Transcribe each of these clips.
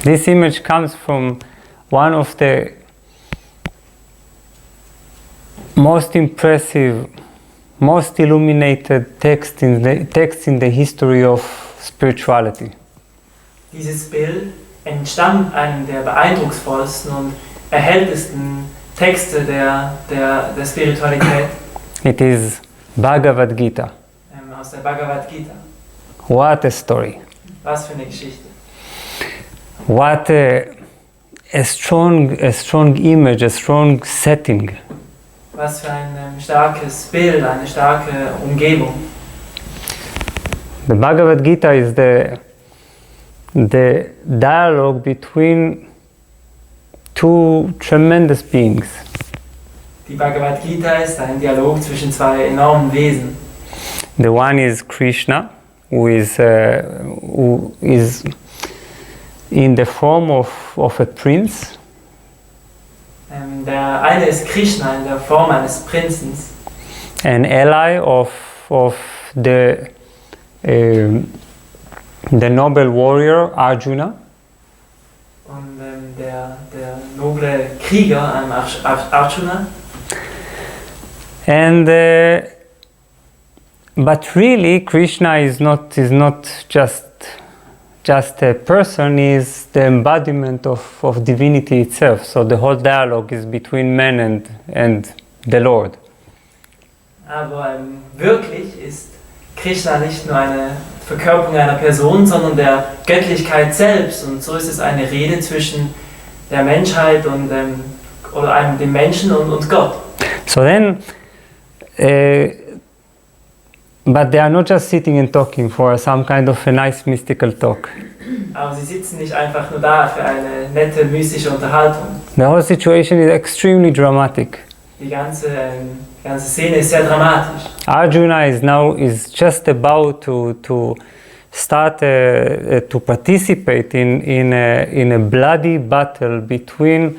This image comes from one of the most impressive, most illuminated texts in the history of spirituality. Dieses Bild entstammt einem der beeindrucksvollsten und erhelltesten Texte der Spiritualität. It is Bhagavadgita. Aus der Bhagavadgita. What a story. Was für eine Geschichte. What a strong image, a strong setting. Was für ein starkes Bild, eine starke Umgebung. The Bhagavad Gita is the dialogue between two tremendous beings. Die Bhagavad Gita ist ein Dialog zwischen zwei enormen Wesen. The one is Krishna, who is in the form of a prince. Der eine ist Krishna in der Form eines Prinzen. An ally of the noble warrior Arjuna. Und der noble Krieger Arjuna. And but really, Krishna is not just a person, is the embodiment of divinity itself. So the whole dialogue is between man and the Lord. Aber wirklich ist Krishna nicht nur eine Verkörperung einer Person, sondern der Göttlichkeit selbst. Und so ist es eine Rede zwischen der Menschheit und dem Menschen und Gott. So then, but they are not just sitting and talking for some kind of a nice mystical talk. Aber sie sitzen nicht einfach nur da für eine nette mystische Unterhaltung. The whole situation is extremely dramatic. Die ganze Szene ist sehr dramatisch. Arjuna is just about to start to participate in a bloody battle between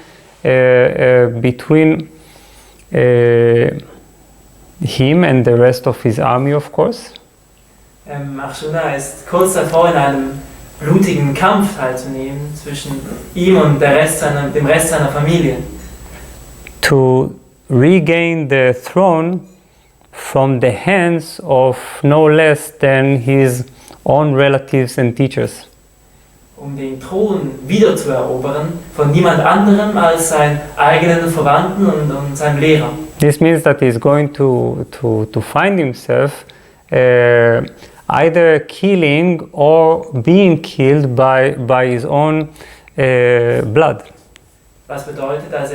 him and the rest of his army, of course. Arjuna ist kurz davor, in einem blutigen Kampf teilzunehmen zwischen ihm und dem Rest seiner Familie. To regain the throne from the hands of no less than his own relatives and teachers. Um den Thron wiederzuerobern von niemand anderem als seinen eigenen Verwandten und seinem Lehrer. This means that he's going to find himself either killing or being killed by his own blood. Was bedeutet, dass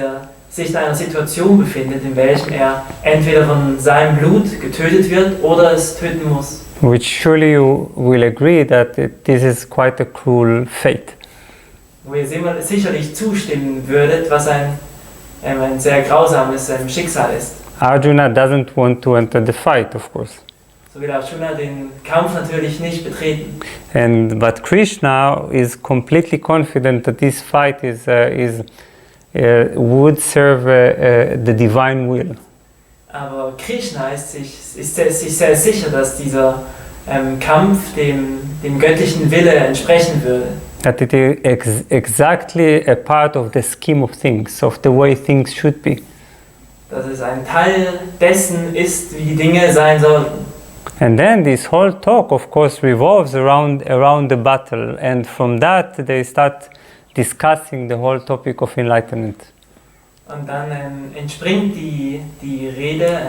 sich in einer Situation befindet, in welchem entweder von seinem Blut getötet wird oder es töten muss. Which surely you will agree that this is quite a cruel fate. Wo ihr sicherlich zustimmen würdet, was ein sehr grausames Schicksal ist. Arjuna doesn't want to enter the fight, of course. So will Arjuna den Kampf natürlich nicht betreten. But Krishna is completely confident that this fight would serve the divine will. Aber Krishna ist sich sehr sicher, dass dieser Kampf dem göttlichen Wille entsprechen würde. That it is exactly a part of the scheme of things, of the way things should be. Dass es ein Teil dessen ist, wie die Dinge sein sollten. And then this whole talk, of course, revolves around the battle, and from that they start discussing the whole topic of enlightenment. Und dann entspringt die Rede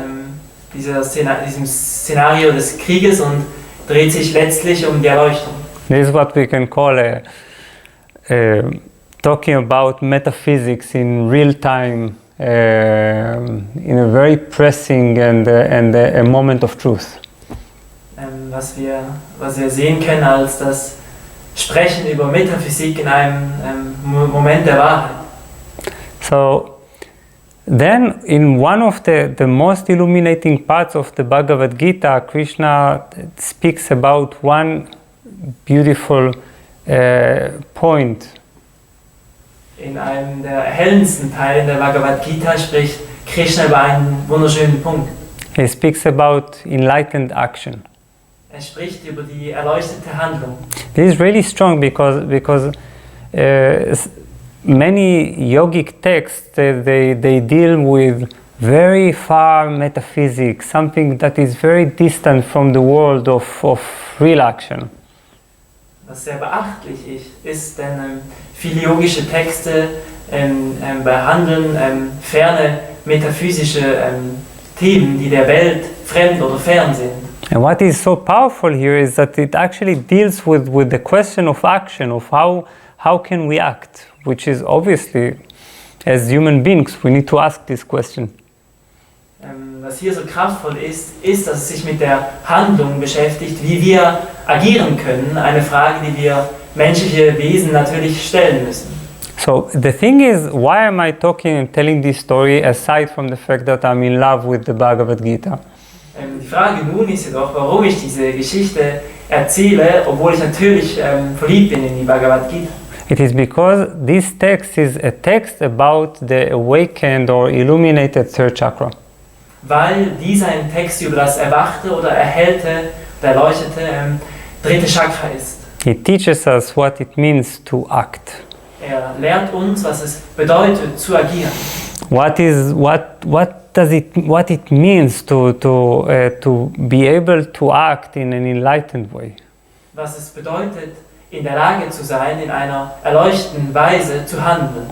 diesem Szenario des Krieges und dreht sich letztlich um die Erleuchtung. This is what we can call talking about metaphysics in real time, in a very pressing and a moment of truth. Was wir sehen können als das Sprechen über Metaphysik in einem Moment der Wahrheit. So then, in one of the most illuminating parts of the Bhagavad Gita, Krishna speaks about one beautiful point. In einem der erhellendsten Teilen der Bhagavad Gita spricht Krishna über einen wunderschönen Punkt. He speaks about enlightened action. Er spricht über die erleuchtete Handlung. This is really strong because many yogic texts, they deal with very far metaphysics, something that is very distant from the world of real action. Was sehr beachtlich ist, denn viele yogische Texte behandeln ferne metaphysische Themen, die der Welt fremd oder fern sind. And what is so powerful here is that it actually deals with the question of action, of how can we act, which is obviously, as human beings, we need to ask this question. Was hier so kraftvoll ist, dass es sich mit der Handlung beschäftigt, wie wir agieren können, eine Frage, die wir menschliche Wesen natürlich stellen müssen. So the thing is, why am I talking and telling this story aside from the fact that I'm in love with the Bhagavadgita? Die Frage nun ist jedoch, warum ich diese Geschichte erzähle, obwohl ich natürlich verliebt bin in die Bhagavad-Gita. It is because this text is a text about the awakened or illuminated third chakra. Weil dieser ein Text über das erwachte oder erhellte, oder erleuchtete dritte Chakra ist. It teaches us what it means to act. Er lehrt uns, was es bedeutet, zu agieren. What it means to be able to act in an enlightened way. Was es bedeutet, in der Lage zu sein, in einer erleuchteten Weise zu handeln.